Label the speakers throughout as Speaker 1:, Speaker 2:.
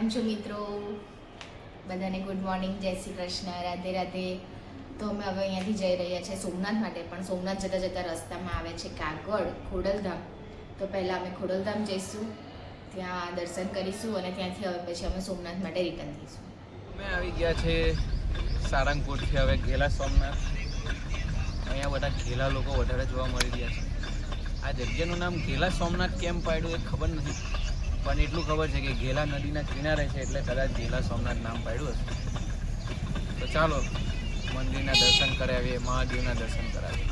Speaker 1: કેમ છો મિત્રો? બધાને ગુડ મોર્નિંગ, જય શ્રી કૃષ્ણ, રાધે રાધે. તો અમે હવે અહીંયાથી જઈ રહ્યા છીએ સોમનાથ માટે, પણ સોમનાથ જતાં જતાં રસ્તામાં આવે છે કાગવડ ખોડલધામ. તો પહેલાં અમે ખોડલધામ જઈશું, ત્યાં દર્શન કરીશું અને ત્યાંથી હવે પછી અમે સોમનાથ માટે રિટર્ન થઈશું.
Speaker 2: અમે આવી ગયા છે સારંગપુરથી હવે ઘેલા સોમનાથ. અહીંયા બધા ઘેલા લોકો વધારે જોવા મળી રહ્યા છે. આ જગ્યાનું નામ ઘેલા સોમનાથ કેમ પાડ્યું એ ખબર નથી, પણ એટલું ખબર છે કે ઘેલા નદીના કિનારે છે એટલે કદાચ ઘેલા સોમનાથ નામ પાડ્યું હશે. તો ચાલો મંદિરના દર્શન કરાવીએ, મહાદેવના દર્શન કરાવીએ.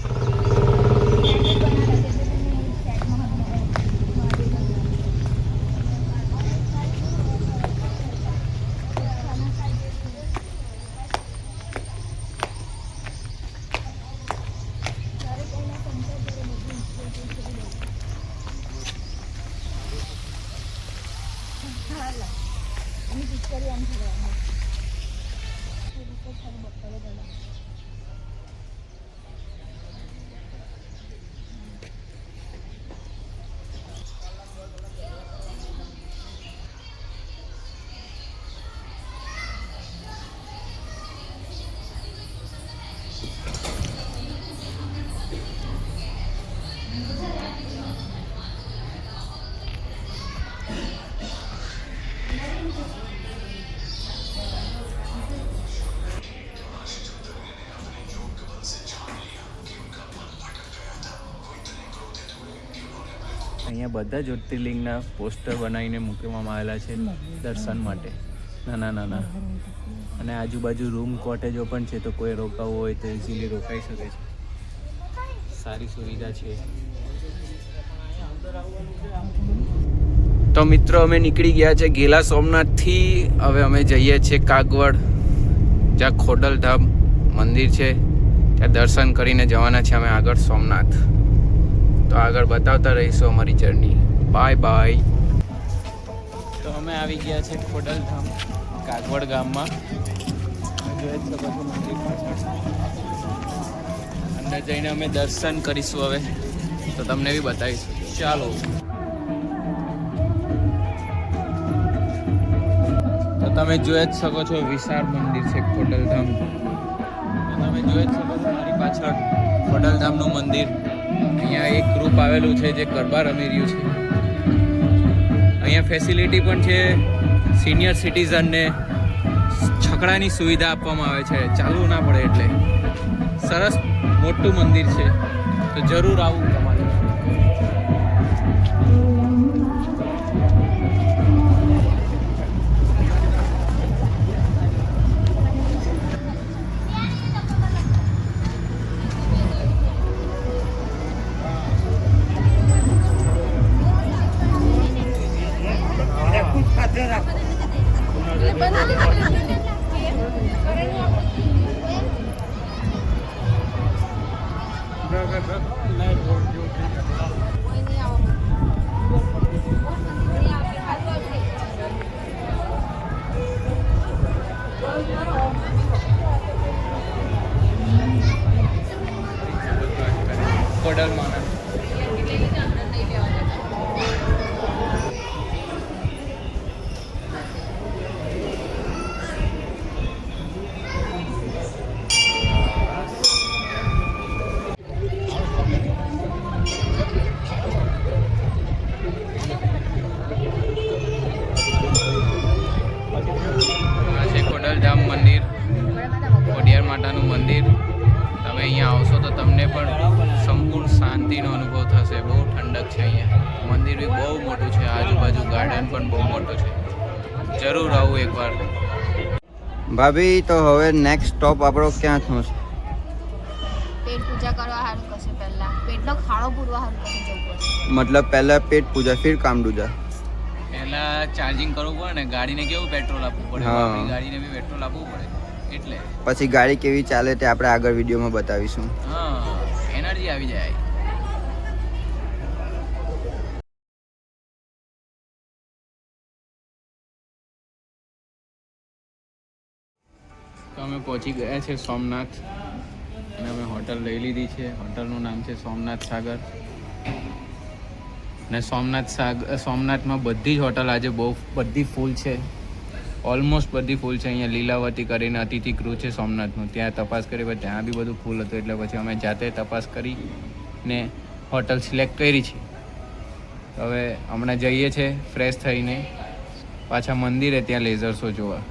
Speaker 2: અહીંયા બધા જ્યોતિર્લિંગના પોસ્ટર બનાવીને મૂકવામાં આવેલા છે દર્શન માટે, નાના નાના. અને આજુબાજુ રૂમ કોટેજો પણ છે, તો કોઈ રોકાવું હોય તો ઇઝીલી રોકાઈ શકે છે. સારી સુવિધા છે. તો મિત્રો અમે નીકળી ગયા છે ઘેલા સોમનાથથી. હવે અમે જઈએ છીએ કાગવડ, જ્યાં ખોડલધામ મંદિર છે, ત્યાં દર્શન કરીને જવાના છે અમે આગળ સોમનાથ. તો આગળ બતાવતા રહીશું અમારી જર્ની. Bye bye. તો અમે આવી ગયા છે ખોડલધામ કાગવડ ગામમાં. જોઈ શકો છો મંદિર પાછળ. અંદર જઈને અમે દર્શન કરીશું હવે, તો તમને બી બતાવીશું. ચાલો. તો તમે જોઈ જ શકો છો વિશાળ મંદિર છે ખોડલધામ. તો તમે જોઈ જ શકો છો મારી પાછળ ખોડલધામનું મંદિર. અહીંયા એક ગ્રુપ આવેલું છે જે ગરબા રમી રહ્યું છે. અહીંયા ફેસિલિટી પણ છે, સિનિયર સિટીઝનને છકડાની સુવિધા આપવામાં આવે છે, ચાલવું ના પડે એટલે. સરસ મોટું મંદિર છે, તો જરૂર આવું તમારે. ખોડલધામ મંદિર, ખોડિયાર માતાનું મંદિર. તમે અહીંયા આવશો તો તમને પણ સંપૂર્ણ શાંતિનો અનુભવ થશે. બહુ ઠંડક છે અહીંયા. મંદિર બી બહુ મોટું છે, આજુબાજુ ગાર્ડન પણ બહુ મોટું છે. જરૂર આવું એકવાર.
Speaker 3: ભાભી, તો હવે નેક્સ્ટ સ્ટોપ આપણો ક્યાં થશે?
Speaker 1: પેટ પૂજા કરવા હારું કશે, પહેલા પેટનો ખાડો પૂરવા હારું કશે જવું પડશે.
Speaker 3: मतलब पहला पेट पूजा फिर काम दूजा.
Speaker 2: પહેલા ચાર્જિંગ કરવું પડે ને, ગાડીને કેવું પેટ્રોલ આપવું પડે, આપણી ગાડીને બી પેટ્રોલ આપવું પડે. એટલે
Speaker 3: પછી ગાડી કેવી ચાલે તે આપણે આગળ વિડીયોમાં બતાવીશું.
Speaker 2: હા, એનર્જી આવી જાય. તો અમે પહોંચી ગયા છે સોમનાથ, અને અમે હોટલ લઈ લીધી છે. હોટલનું નામ છે સોમનાથ સાગર. ને સોમનાથમાં બધી જ હોટલ આજે બહુ બધી ફૂલ છે. ઓલમોસ્ટ બધી ફૂલ છે. અહીંયા લીલાવતી કરીને અતિથિ ગૃહ છે સોમનાથનું, ત્યાં તપાસ કરી પણ ત્યાં બી બધું ફૂલ હતું, એટલે પછી અમે જાતે તપાસ કરીને હોટલ સિલેક્ટ કરી છે. હવે હમણાં જઈએ છીએ ફ્રેશ થઈને પાછા મંદિરે, ત્યાં લેઝર શો જોવા.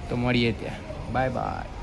Speaker 2: તો મળીએ ત્યાં. Bye bye.